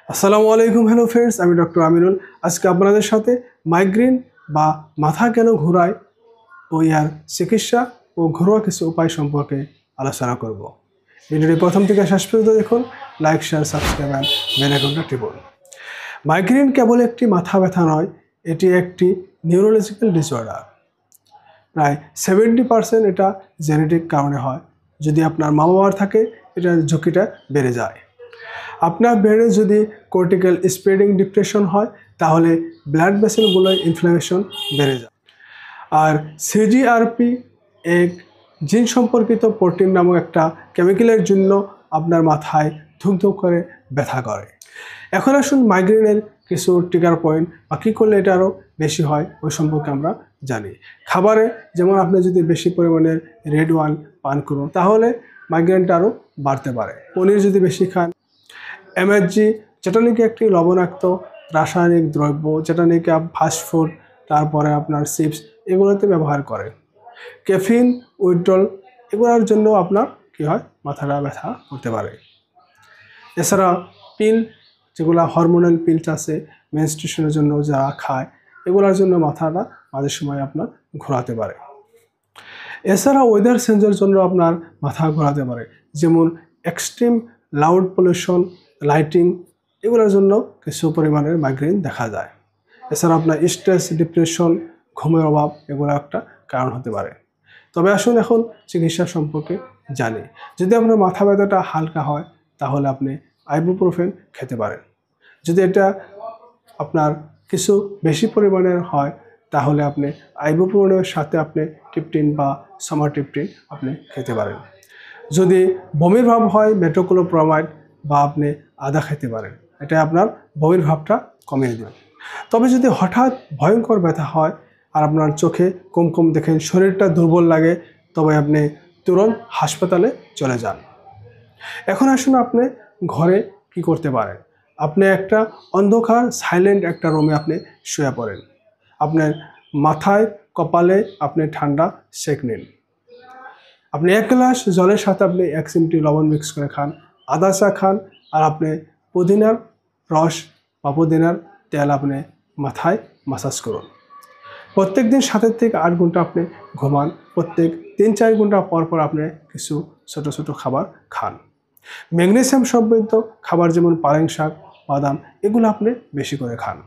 আসসালামু আলাইকুম, hello friends, আমি ডক্টর আমিনুল। আজকে আপনাদের সাথে মাইগ্রেন বা মাথা কেন ঘোরায় ও ইয়ার চিকিৎসা ও ঘরোয়া কিছু উপায় সম্পর্কে আলোচনা করব। ভিডিওটি প্রথম থেকে শেষ পর্যন্ত দেখুন, like, share, subscribe and bell আইকনটা টিপুন। মাইগ্রেন কেবল একটি মাথা ব্যথা নয়, এটি একটি নিউরোলজিক্যাল ডিসঅর্ডার। প্রায় 70% এটা জেনেটিক কারণে হয়। যদি আপনার মা বাবার থাকে, এটার ঝুঁকিটা বেড়ে যায়। আপনার ব্রেনে যদি কর্টিক্যাল স্প্রেডিং ডিপ্রেশন হয়, তাহলে ব্লাড ভেসেলগুলোয় ইনফ্লামেশন বেড়ে যায়। আর সিজিআরপি এক জিন সম্পর্কিত প্রোটিন নামক একটা কেমিক্যালের জন্য আপনার মাথায় ধুকধুক করে ব্যথা করে। এখন আসুন মাইগ্রেনের কিছু ট্রিগার পয়েন্ট বা কী করলে এটা আরও বেশি হয় ওই সম্পর্কে আমরা জানি। খাবারে যেমন আপনি যদি বেশি পরিমাণের রেড ওয়াইন পান করুন, তাহলে মাইগ্রেনটা আরও বাড়তে পারে। পনির যদি বেশি খান, এমএসজি যেটা নাকি একটি লবণাক্ত রাসায়নিক দ্রব্য, যেটা নাকি ফাস্টফুড, তারপরে আপনার চিপস, এগুলোতে ব্যবহার করে। ক্যাফিন, উইথড্রল, এগুলোর জন্য আপনার কী হয়, মাথাটা ব্যথা করতে পারে। এছাড়া পিল, যেগুলো হরমোনাল পিলস আছে মেনস্ট্রুয়েশনের জন্য যারা খায়, এগুলোর জন্য মাথাটা মাঝে সময় আপনার ঘোরাতে পারে। এছাড়া ওয়েদার চেঞ্জের জন্য আপনার মাথা ঘোরাতে পারে, যেমন এক্সট্রিম লাউড পলিউশন, লাইটিং, এগুলোর জন্য কিছু পরিমাণের মাইগ্রেন দেখা যায়। এছাড়া আপনার স্ট্রেস, ডিপ্রেশন, ঘুমের অভাব, এগুলো একটা কারণ হতে পারে। তবে আসুন এখন চিকিৎসা সম্পর্কে জানি। যদি আপনার মাথা ব্যথাটা হালকা হয়, তাহলে আপনি আইবুপ্রোফেন খেতে পারেন। যদি এটা আপনার কিছু বেশি পরিমাণের হয়, তাহলে আপনি আইবুপ্রোফেনের সাথে আপনি টিপটিন বা সামারটিপটিন আপনি খেতে পারেন। যদি বমির ভাব হয়, মেটোক্লোপ্রোমাইড বা আপনি আদা খেতে পারেন। এটা আপনার বমির ভাবটা কমিয়ে দেবে। তবে যদি হঠাৎ ভয়ঙ্কর ব্যথা হয় আর আপনার চোখে কম দেখেন, শরীরটা দুর্বল লাগে, তবে আপনি তুরন্ত হাসপাতালে চলে যান। এখন আসুন আপনি ঘরে কি করতে পারেন। আপনি একটা অন্ধকার সাইলেন্ট একটা রুমে আপনি শুয়ে পড়েন। আপনার মাথায়, কপালে আপনি ঠান্ডা সেঁক নিন। আপনি 1 গ্লাস জলের সাথে আপনি 1 চিমটি লবণ মিক্স করে খান, আদা চা খান, আর আপনি পুদিনার রস বা পুদিনার তেল আপনি মাথায় মাসাজ করুন। প্রত্যেক দিন 7 থেকে 8 ঘন্টা আপনি ঘুমান। প্রত্যেক 3-4 ঘন্টা পর আপনি কিছু ছোট খাবার খান। ম্যাগনেসিয়াম সমৃদ্ধ খাবার যেমন পালং শাক, বাদাম, এগুলো আপনি বেশি করে খান।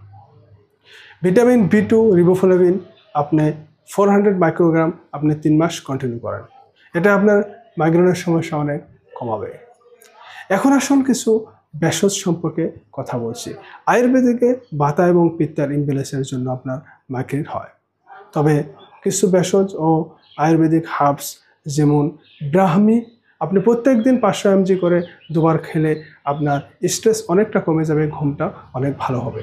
ভিটামিন B2, রিবোফ্লাভিন আপনি 400 মাইক্রোগ্রাম আপনি 3 মাস কন্টিনিউ করেন। এটা আপনার মাইগ্রেনের সমস্যা অনেক কমাবে। এখন আসুন কিছু ভেষজ সম্পর্কে কথা বলছি। আয়ুর্বেদিকে বাতা এবং পিত্তের ইমব্যালেন্সের জন্য আপনার মাইগ্রেন হয়। তবে কিছু ভেষজ ও আয়ুর্বেদিক হার্বস যেমন ব্রাহ্মী আপনি প্রত্যেক দিন 500 mg করে 2 বার খেলে আপনার স্ট্রেস অনেকটা কমে যাবে, ঘুমটা অনেক ভালো হবে।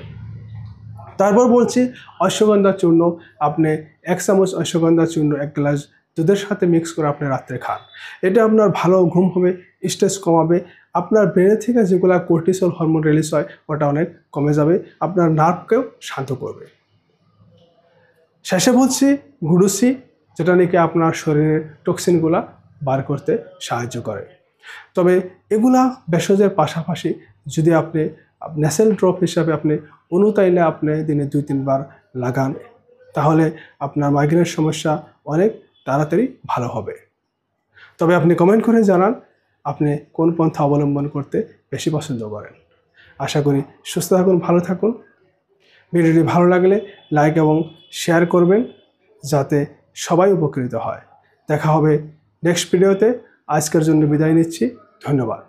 তারপর বলছি অশ্বগন্ধা চূর্ণ, আপনি 1 চামচ অশ্বগন্ধা চূর্ণ 1 গ্লাস দুধের সাথে মিক্স করে আপনি রাত্রে খান। এটা আপনার ভালো ঘুম হবে, স্ট্রেস কমাবে, আপনার ব্রেনে থেকে যেগুলো কর্টিসল হরমোন রিলিজ হয় ওটা অনেক কমে যাবে, আপনার নার্ভকেও শান্ত করবে। শেষে বলছি গুডুসি, যেটা নাকি আপনার শরীরের টক্সিনগুলা বার করতে সাহায্য করে। তবে এগুলা ভেষজের পাশাপাশি যদি আপনি ন্যাসেল ড্রপ হিসাবে আপনি অনুতাইলে আপনি দিনে 2-3 বার লাগান, তাহলে আপনার মাইগ্রেনের সমস্যা অনেক তাড়াতাড়ি ভালো হবে। তবে আপনি কমেন্ট করে জানান আপনি কোন পন্থা অবলম্বন করতে বেশি পছন্দ করেন। আশা করি সুস্থ থাকুন, ভালো থাকুন। ভিডিওটি ভালো লাগলে লাইক এবং শেয়ার করবেন, যাতে সবাই উপকৃত হয়। দেখা হবে নেক্সট ভিডিওতে। আজকের জন্য বিদায় নিচ্ছি। ধন্যবাদ।